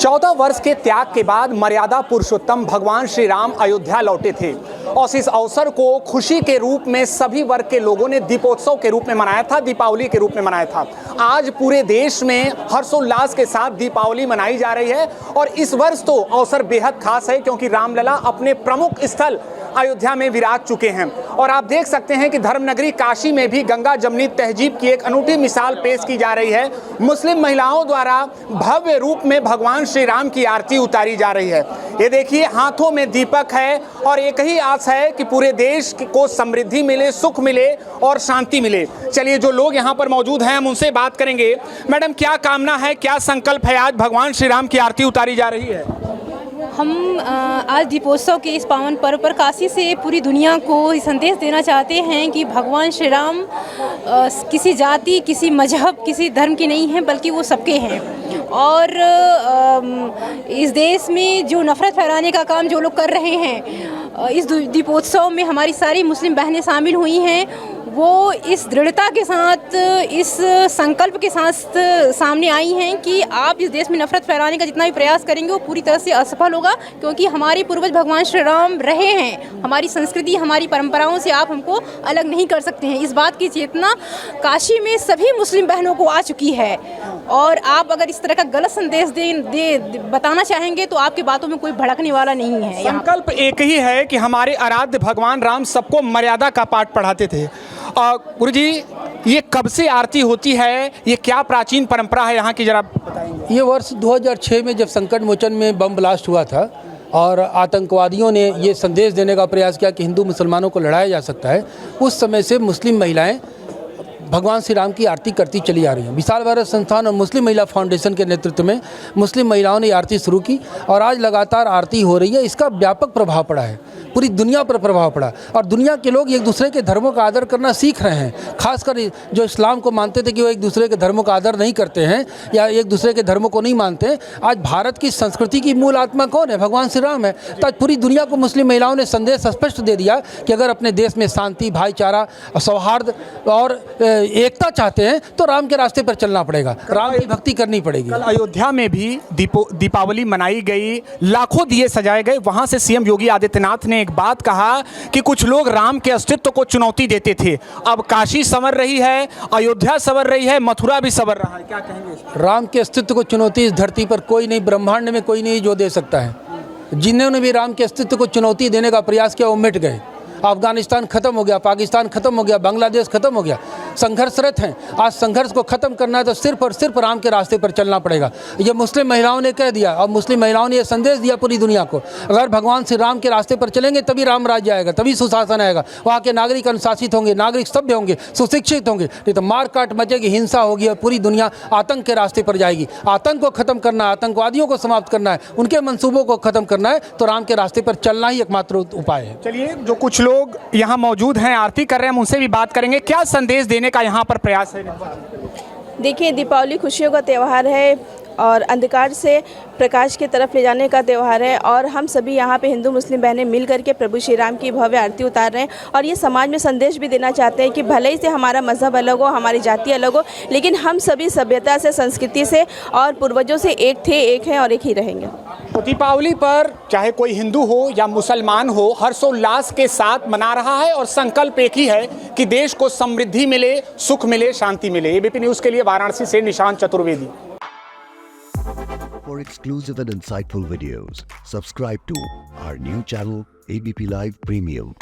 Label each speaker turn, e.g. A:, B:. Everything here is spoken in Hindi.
A: 14 वर्ष के त्याग के बाद मर्यादा पुरुषोत्तम भगवान श्री राम अयोध्या लौटे थे और इस अवसर को खुशी के रूप में सभी वर्ग के लोगों ने दीपोत्सव के रूप में मनाया था, दीपावली के रूप में मनाया था। आज पूरे देश में हर्षोल्लास के साथ दीपावली मनाई जा रही है और इस वर्ष तो अवसर बेहद खास है क्योंकि रामलला अपने प्रमुख स्थल अयोध्या में विराज चुके हैं और आप देख सकते हैं कि धर्मनगरी काशी में भी गंगा जमनी तहजीब की एक अनूठी मिसाल पेश की जा रही है। मुस्लिम महिलाओं द्वारा भव्य रूप में भगवान श्री राम की आरती उतारी जा रही है। ये देखिए, हाथों में दीपक है और एक ही आस है कि पूरे देश को समृद्धि मिले, सुख मिले और शांति मिले। चलिए, जो लोग यहाँ पर मौजूद हैं हम उनसे बात करेंगे। मैडम, क्या कामना है, क्या संकल्प है? आज भगवान श्री राम की आरती उतारी जा रही है।
B: हम आज दीपोत्सव के इस पावन पर्व पर काशी से पूरी दुनिया को संदेश देना चाहते हैं कि भगवान श्री राम किसी जाति, किसी मजहब, किसी धर्म के नहीं हैं, बल्कि वो सबके हैं। और इस देश में जो नफ़रत फैलाने का काम जो लोग कर रहे हैं, इस दीपोत्सव में हमारी सारी मुस्लिम बहनें शामिल हुई हैं। वो इस दृढ़ता के साथ, इस संकल्प के साथ सामने आई हैं कि आप इस देश में नफरत फैलाने का जितना भी प्रयास करेंगे वो पूरी तरह से असफल होगा, क्योंकि हमारे पूर्वज भगवान श्री राम रहे हैं। हमारी संस्कृति, हमारी परंपराओं से आप हमको अलग नहीं कर सकते हैं। इस बात की चेतना काशी में सभी मुस्लिम बहनों को आ चुकी है और आप अगर इस तरह का गलत संदेश बताना चाहेंगे तो आपकी बातों में कोई भड़कने वाला नहीं है।
A: संकल्प एक ही है कि हमारे आराध्य भगवान राम सबको मर्यादा का पाठ पढ़ाते थे। गुरु जी, ये कब से आरती होती है, ये क्या प्राचीन परंपरा है यहाँ की, जरा बताएंगे?
C: ये वर्ष 2006 में जब संकट मोचन में बम ब्लास्ट हुआ था और आतंकवादियों ने ये संदेश देने का प्रयास किया कि हिंदू मुसलमानों को लड़ाया जा सकता है, उस समय से मुस्लिम महिलाएं भगवान श्री राम की आरती करती चली आ रही हैं। विशाल भारत संस्थान और मुस्लिम महिला फाउंडेशन के नेतृत्व में मुस्लिम महिलाओं ने आरती शुरू की और आज लगातार आरती हो रही है। इसका व्यापक प्रभाव पड़ा है, पूरी दुनिया पर प्रभाव पड़ा और दुनिया के लोग एक दूसरे के धर्मों का आदर करना सीख रहे हैं। खासकर जो इस्लाम को मानते थे कि वो एक दूसरे के धर्मों का आदर नहीं करते हैं या एक दूसरे के धर्मों को नहीं मानते, आज भारत की संस्कृति की मूल आत्मा कौन है? भगवान श्री राम है। तो आज पूरी दुनिया को मुस्लिम महिलाओं ने संदेश स्पष्ट दे दिया कि अगर अपने देश में शांति, भाईचारा, सौहार्द और एकता चाहते हैं तो राम के रास्ते पर चलना पड़ेगा, राम की भक्ति करनी पड़ेगी।
A: कल अयोध्या में भी दीपावली मनाई गई, लाखों दिए सजाए गए। वहां से सीएम योगी आदित्यनाथ ने एक बात कहा कि कुछ लोग राम के अस्तित्व को चुनौती देते थे। अब काशी संवर रही है, अयोध्या संवर रही है, मथुरा भी संवर रहा है, क्या कहेंगे?
C: राम के अस्तित्व को चुनौती इस धरती पर कोई नहीं, ब्रह्मांड में कोई नहीं जो दे सकता है। जिन्होंने भी राम के अस्तित्व को चुनौती देने का प्रयास किया वो मिट गए। अफगानिस्तान खत्म हो गया, पाकिस्तान खत्म हो गया, बांग्लादेश खत्म हो गया। संघर्षरत हैं। आज संघर्ष को खत्म करना है तो सिर्फ और सिर्फ राम के रास्ते पर चलना पड़ेगा। ये मुस्लिम महिलाओं ने कह दिया और मुस्लिम महिलाओं ने ये संदेश दिया पूरी दुनिया को, अगर भगवान श्री राम के रास्ते पर चलेंगे तभी राम राज्य आएगा, तभी सुशासन आएगा, वहाँ के नागरिक अनुशासित होंगे, नागरिक सभ्य होंगे, सुशिक्षित होंगे। नहीं तो मार काट मचेगी, हिंसा होगी और पूरी दुनिया आतंक के रास्ते पर जाएगी। आतंक को खत्म करना है, आतंकवादियों को समाप्त करना है, उनके मंसूबों को खत्म करना है तो राम के रास्ते पर चलना ही एकमात्र उपाय है।
A: चलिए, जो कुछ लोग यहाँ मौजूद हैं, आरती कर रहे हैं, हम उनसे भी बात करेंगे। क्या संदेश देने का यहाँ पर प्रयास है?
D: देखिए, दीपावली खुशियों का त्यौहार है और अंधकार से प्रकाश की तरफ ले जाने का त्यौहार है और हम सभी यहाँ पे हिंदू मुस्लिम बहनें मिल करके प्रभु श्री राम की भव्य आरती उतार रहे हैं और ये समाज में संदेश भी देना चाहते हैं कि भले ही से हमारा मजहब अलग हो, हमारी जाति अलग हो, लेकिन हम सभी सभ्यता से, संस्कृति से और पूर्वजों से एक थे, एक हैं और एक ही रहेंगे।
A: तो दीपावली पर चाहे कोई हिंदू हो या मुसलमान हो, हर्षोल्लास के साथ मना रहा है और संकल्प एक ही है कि देश को समृद्धि मिले, सुख मिले, शांति मिले। एबीपी न्यूज़ के लिए वाराणसी से Nishant Chaturvedi.
E: For exclusive and insightful videos, subscribe to our new channel ABP Live Premium.